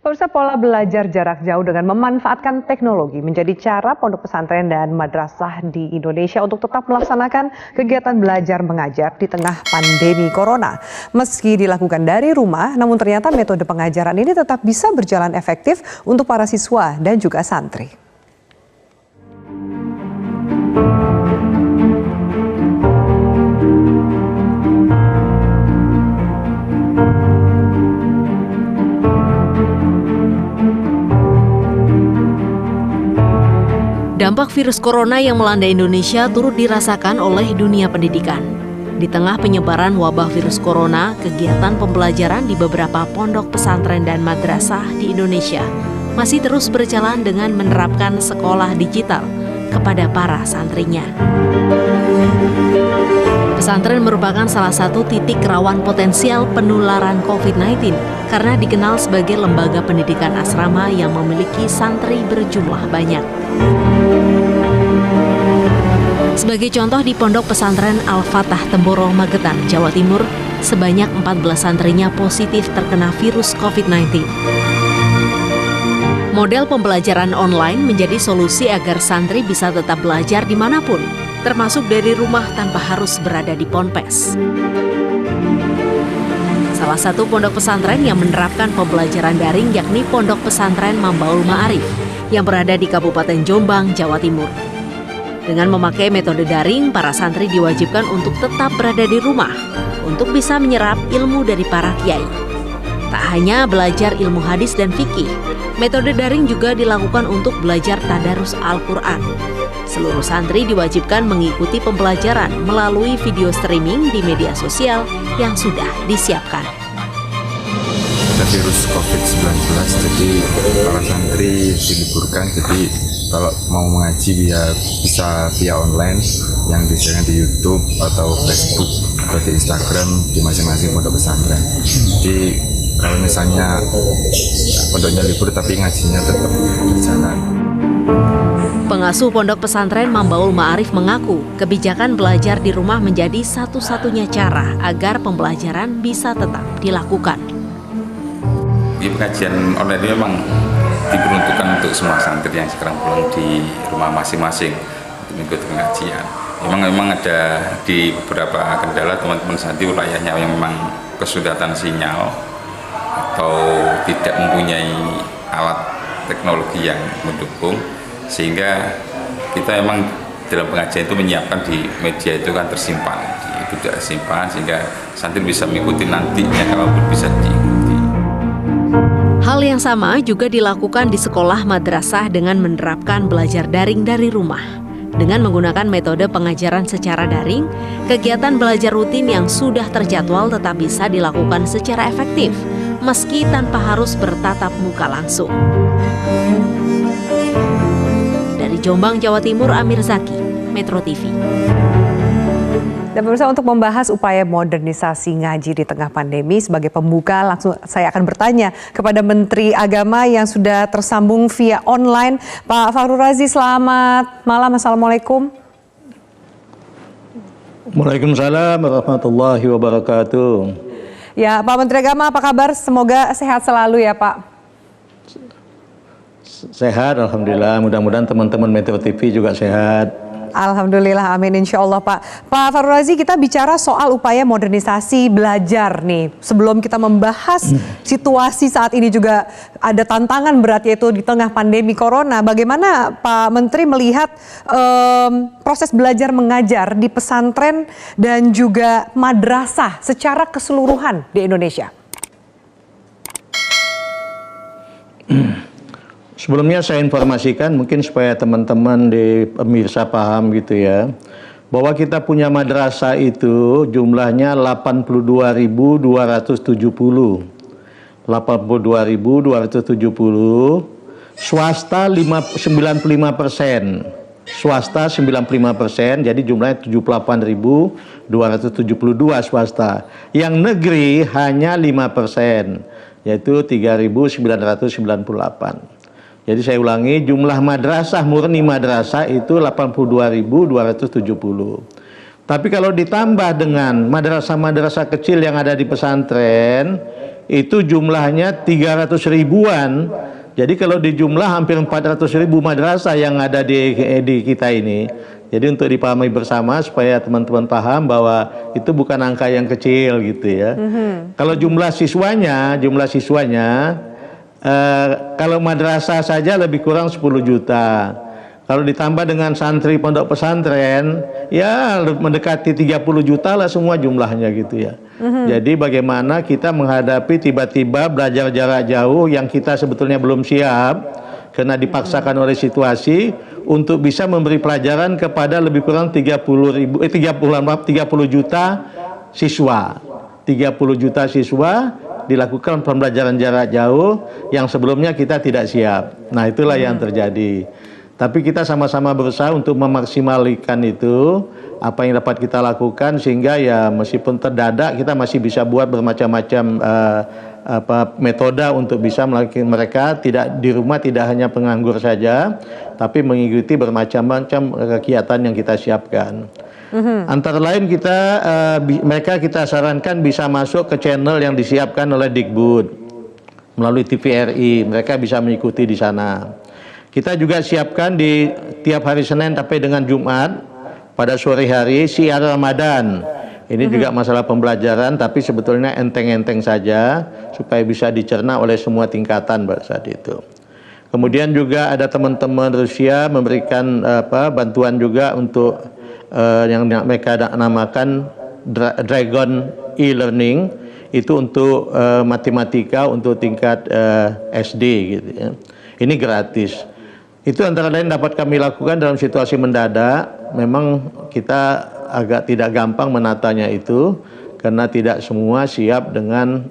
Pemirsa, pola belajar jarak jauh dengan memanfaatkan teknologi menjadi cara pondok pesantren dan madrasah di Indonesia untuk tetap melaksanakan kegiatan belajar mengajar di tengah pandemi corona. Meski dilakukan dari rumah, namun ternyata metode pengajaran ini tetap bisa berjalan efektif untuk para siswa dan juga santri. Dampak virus corona yang melanda Indonesia turut dirasakan oleh dunia pendidikan. Di tengah penyebaran wabah virus corona, kegiatan pembelajaran di beberapa pondok pesantren dan madrasah di Indonesia masih terus berjalan dengan menerapkan sekolah digital kepada para santrinya. Pesantren merupakan salah satu titik rawan potensial penularan COVID-19 karena dikenal sebagai lembaga pendidikan asrama yang memiliki santri berjumlah banyak. Sebagai contoh, di Pondok Pesantren Al-Fatah Temboro, Magetan, Jawa Timur, sebanyak 14 santrinya positif terkena virus COVID-19. Model pembelajaran online menjadi solusi agar santri bisa tetap belajar dimanapun, termasuk dari rumah tanpa harus berada di ponpes. Salah satu pondok pesantren yang menerapkan pembelajaran daring yakni Pondok Pesantren Mambaul Ma'arif yang berada di Kabupaten Jombang, Jawa Timur. Dengan memakai metode daring, para santri diwajibkan untuk tetap berada di rumah untuk bisa menyerap ilmu dari para kiai. Tak hanya belajar ilmu hadis dan fikih, metode daring juga dilakukan untuk belajar tadarus Al-Quran. Seluruh santri diwajibkan mengikuti pembelajaran melalui video streaming di media sosial yang sudah disiapkan. Virus COVID-19, jadi para santri diliburkan, jadi kalau mau mengaji bisa via online yang disediakan di YouTube atau Facebook atau di Instagram di masing-masing pondok pesantren. Jadi kalau misalnya pondoknya libur tapi ngajinya tetap berjalan. Pengasuh Pondok Pesantren Mambaul Ma'arif mengaku kebijakan belajar di rumah menjadi satu-satunya cara agar pembelajaran bisa tetap dilakukan. Di pengajian online ini memang diperuntukkan untuk semua santri yang sekarang pulang di rumah masing-masing untuk mengikuti pengajian. Memang ada di beberapa kendala teman-teman santri wilayahnya yang memang kesulitan sinyal atau tidak mempunyai alat teknologi yang mendukung, sehingga kita memang dalam pengajian itu menyiapkan di media itu kan tersimpan, tidak tersimpan sehingga santri bisa mengikuti nantinya kalaupun bisa diikuti. Hal yang sama juga dilakukan di sekolah madrasah dengan menerapkan belajar daring dari rumah. Dengan menggunakan metode pengajaran secara daring, kegiatan belajar rutin yang sudah terjadwal tetap bisa dilakukan secara efektif, meski tanpa harus bertatap muka langsung. Dari Jombang, Jawa Timur, Amir Zaki, Metro TV. Dan pemirsa, untuk membahas upaya modernisasi ngaji di tengah pandemi, sebagai pembuka langsung saya akan bertanya kepada Menteri Agama yang sudah tersambung via online. Pak Fakhrul Razi, selamat malam. Assalamualaikum. Waalaikumsalam warahmatullahi wabarakatuh. Ya, Pak Menteri Agama, apa kabar? Semoga sehat selalu ya, Pak. Sehat, alhamdulillah. Mudah-mudahan teman-teman Metro TV juga sehat. Alhamdulillah, amin, insya Allah, Pak. Pak Fakhrul Razi, kita bicara soal upaya modernisasi belajar nih. Sebelum kita membahas situasi saat ini juga ada tantangan berat, yaitu di tengah pandemi corona. Bagaimana Pak Menteri melihat proses belajar mengajar di pesantren dan juga madrasah secara keseluruhan di Indonesia? Sebelumnya saya informasikan mungkin supaya teman-teman di pemirsa paham gitu ya, bahwa kita punya madrasah itu jumlahnya 82.270. 82.270, swasta 95%. Swasta 95%, jadi jumlahnya 78.272 swasta. Yang negeri hanya 5%, yaitu 3.998. Jadi saya ulangi, jumlah madrasah, murni madrasah itu 82.270. Tapi kalau ditambah dengan madrasah-madrasah kecil yang ada di pesantren, itu jumlahnya 300 ribuan. Jadi kalau dijumlah hampir 400 ribu madrasah yang ada di kita ini. Jadi untuk dipahami bersama supaya teman-teman paham bahwa itu bukan angka yang kecil gitu ya. Kalau jumlah siswanya kalau madrasah saja lebih kurang 10 juta. Kalau ditambah dengan santri pondok pesantren, ya mendekati 30 juta lah semua jumlahnya gitu ya. Jadi bagaimana kita menghadapi tiba-tiba belajar jarak jauh yang kita sebetulnya belum siap karena dipaksakan oleh situasi untuk bisa memberi pelajaran kepada lebih kurang 30 juta siswa. 30 juta siswa dilakukan pembelajaran jarak jauh yang sebelumnya kita tidak siap. Nah, itulah yang terjadi. Tapi kita sama-sama berusaha untuk memaksimalkan itu apa yang dapat kita lakukan sehingga ya meskipun terdadak kita masih bisa buat bermacam-macam metode untuk bisa melakukan mereka tidak di rumah, tidak hanya penganggur saja, tapi mengikuti bermacam-macam kegiatan yang kita siapkan. Antara lain mereka kita sarankan bisa masuk ke channel yang disiapkan oleh Dikbud melalui TVRI, mereka bisa mengikuti di sana. Kita juga siapkan di tiap hari Senin sampai dengan Jumat pada sore hari siar Ramadan. Ini juga masalah pembelajaran tapi sebetulnya enteng-enteng saja supaya bisa dicerna oleh semua tingkatan pada saat itu. Kemudian juga ada teman-teman Rusia memberikan bantuan juga untuk yang mereka namakan Dragon e-learning, itu untuk matematika untuk tingkat SD gitu ya. Ini gratis. Itu antara lain dapat kami lakukan dalam situasi mendadak. Memang kita agak tidak gampang menatanya itu karena tidak semua siap dengan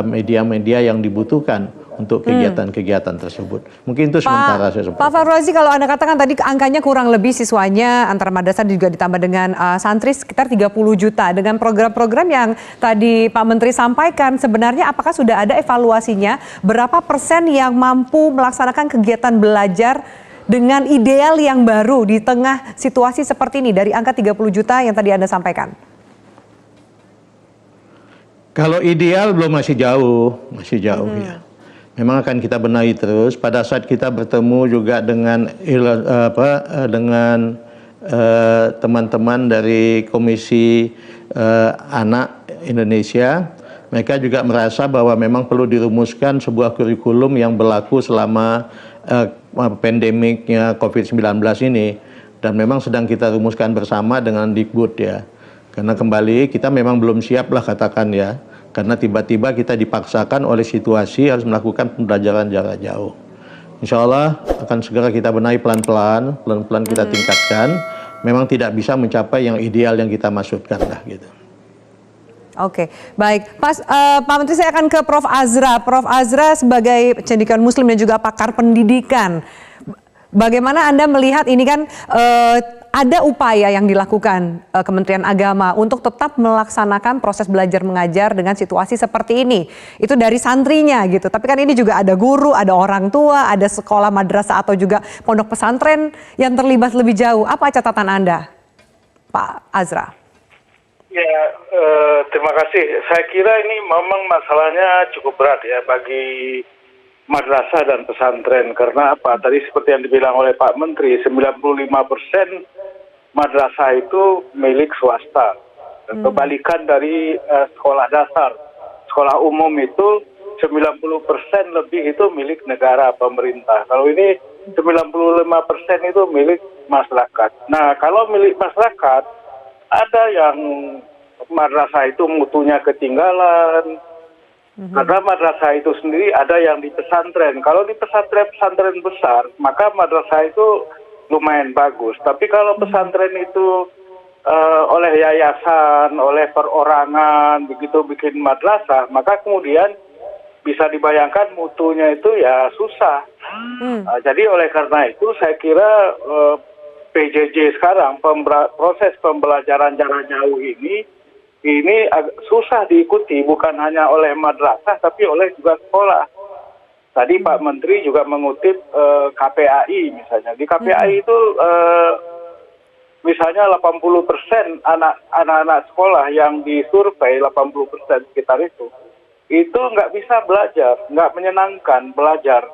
media-media yang dibutuhkan untuk kegiatan-kegiatan tersebut. Mungkin itu sementara saya sampaikan. Pak Farrozi, kalau Anda katakan tadi angkanya kurang lebih siswanya antara madrasah juga ditambah dengan santri sekitar 30 juta. Dengan program-program yang tadi Pak Menteri sampaikan, sebenarnya apakah sudah ada evaluasinya? Berapa persen yang mampu melaksanakan kegiatan belajar dengan ideal yang baru di tengah situasi seperti ini dari angka 30 juta yang tadi Anda sampaikan? Kalau ideal belum, masih jauh ya. Memang akan kita benahi terus. Pada saat kita bertemu juga dengan teman-teman dari Komisi Anak Indonesia, mereka juga merasa bahwa memang perlu dirumuskan sebuah kurikulum yang berlaku selama pandemiknya COVID-19 ini, dan memang sedang kita rumuskan bersama dengan Dikbud ya. Karena kembali kita memang belum siap lah katakan ya. Karena tiba-tiba kita dipaksakan oleh situasi harus melakukan pembelajaran jarak jauh. Insya Allah akan segera kita benahi pelan-pelan kita tingkatkan. Memang tidak bisa mencapai yang ideal yang kita maksudkan lah gitu. Oke, baik. Pak Menteri, saya akan ke Prof. Azra. Prof. Azra sebagai cendekiawan Muslim dan juga pakar pendidikan. Bagaimana Anda melihat ini kan ada upaya yang dilakukan Kementerian Agama untuk tetap melaksanakan proses belajar mengajar dengan situasi seperti ini. Itu dari santrinya gitu. Tapi kan ini juga ada guru, ada orang tua, ada sekolah madrasah atau juga pondok pesantren yang terlibat lebih jauh. Apa catatan Anda, Pak Azra? Ya, terima kasih. Saya kira ini memang masalahnya cukup berat ya bagi madrasah dan pesantren. Karena apa? Tadi seperti yang dibilang oleh Pak Menteri, 95% madrasah itu milik swasta. Kebalikan dari sekolah dasar. Sekolah umum itu 90% lebih itu milik negara, pemerintah. Kalau ini 95% itu milik masyarakat. Nah, kalau milik masyarakat, ada yang madrasah itu mutunya ketinggalan. Karena madrasah itu sendiri ada yang di pesantren. Kalau di pesantren besar, maka madrasah itu lumayan bagus. Tapi kalau pesantren itu oleh yayasan, oleh perorangan, begitu bikin madrasah, maka kemudian bisa dibayangkan mutunya itu ya susah. Jadi oleh karena itu saya kira PJJ sekarang, proses pembelajaran jarak jauh ini susah diikuti, bukan hanya oleh madrasah tapi oleh juga sekolah. Tadi Pak Menteri juga mengutip KPAI misalnya. Di KPAI itu misalnya 80% anak-anak sekolah yang disurvei, 80% sekitar itu itu nggak bisa belajar, nggak menyenangkan belajar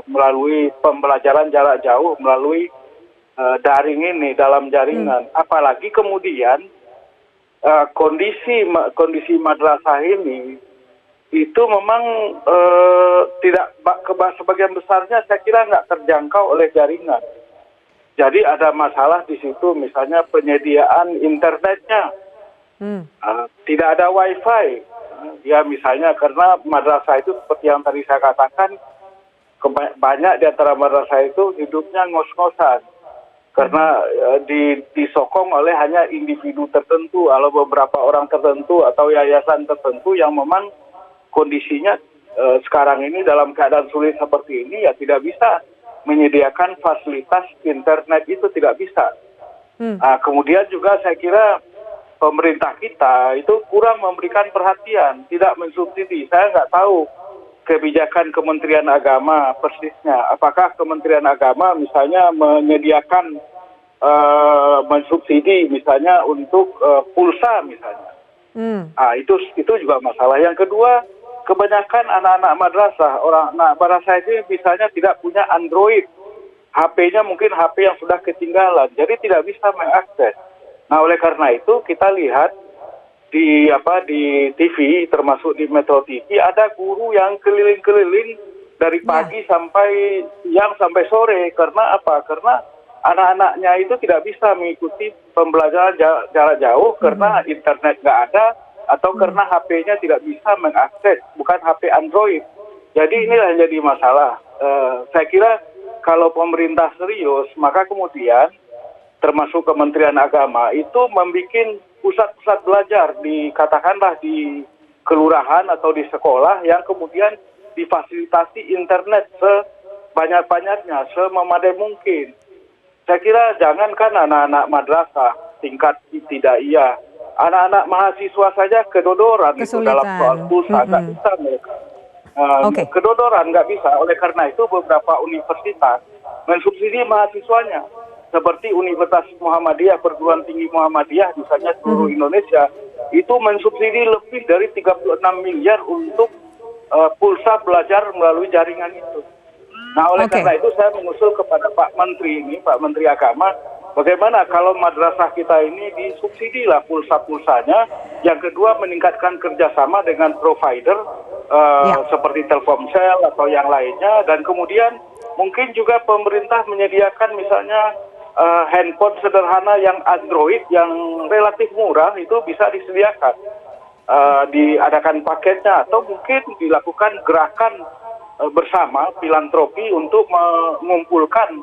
melalui pembelajaran jarak jauh, melalui daring ini dalam jaringan. Apalagi kemudian kondisi madrasah ini itu memang tidak sebagian besarnya saya kira nggak terjangkau oleh jaringan. Jadi ada masalah di situ, misalnya penyediaan internetnya, tidak ada wifi. Ya misalnya karena madrasah itu seperti yang tadi saya katakan, banyak di antara madrasah itu hidupnya ngos-ngosan. Karena disokong oleh hanya individu tertentu, atau beberapa orang tertentu, atau yayasan tertentu yang memang kondisinya sekarang ini dalam keadaan sulit seperti ini, ya tidak bisa menyediakan fasilitas internet itu, tidak bisa. Kemudian juga saya kira pemerintah kita itu kurang memberikan perhatian, tidak mensubsidi. Saya nggak tahu kebijakan Kementerian Agama persisnya. Apakah Kementerian Agama misalnya menyediakan mensubsidi misalnya untuk pulsa misalnya. Itu juga masalah. Yang kedua, kebanyakan anak-anak madrasah, anak madrasah itu misalnya tidak punya Android. HP-nya mungkin HP yang sudah ketinggalan, jadi tidak bisa mengakses. Nah, oleh karena itu kita lihat di TV, termasuk di Metro TV, ada guru yang keliling-keliling dari pagi sampai siang sampai sore. Karena apa? Karena anak-anaknya itu tidak bisa mengikuti pembelajaran jarak jauh karena internet nggak ada, atau karena HP-nya tidak bisa mengakses, bukan HP Android. Jadi inilah yang jadi masalah. Saya kira kalau pemerintah serius, maka kemudian termasuk Kementerian Agama itu membuat pusat-pusat belajar katakanlah di kelurahan atau di sekolah yang kemudian difasilitasi internet sebanyak-banyaknya, sememadai mungkin. Saya kira jangankan anak-anak madrasah tingkat ibtidaiyah, anak-anak mahasiswa saja kedodoran itu dalam soal pulsa, nggak bisa mereka. Kedodoran nggak bisa. Oleh karena itu beberapa universitas mensubsidi mahasiswanya. Seperti Universitas Muhammadiyah, Perguruan Tinggi Muhammadiyah, misalnya seluruh Indonesia, itu mensubsidi lebih dari 36 miliar untuk pulsa belajar melalui jaringan itu. Nah, oleh karena itu saya mengusul kepada Pak Menteri ini, Pak Menteri Agama, bagaimana kalau madrasah kita ini disubsidilah pulsa-pulsanya. Yang kedua, meningkatkan kerjasama dengan provider seperti Telkomsel atau yang lainnya. Dan kemudian mungkin juga pemerintah menyediakan misalnya handphone sederhana yang Android yang relatif murah, itu bisa disediakan, diadakan paketnya, atau mungkin dilakukan gerakan bersama filantropi untuk mengumpulkan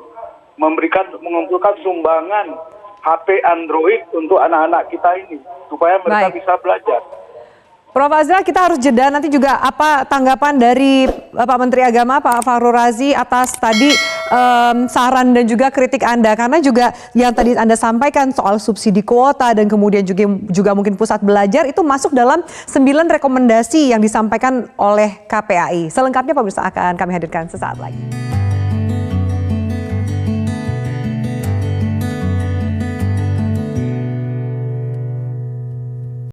sumbangan HP Android untuk anak-anak kita ini supaya mereka bisa belajar. Prof. Azra, kita harus jeda, nanti juga apa tanggapan dari Pak Menteri Agama, Pak Fahrul Razi, atas tadi saran dan juga kritik Anda, karena juga yang tadi Anda sampaikan soal subsidi kuota dan kemudian juga mungkin pusat belajar itu masuk dalam 9 rekomendasi yang disampaikan oleh KPAI. Selengkapnya pemirsa akan kami hadirkan sesaat lagi.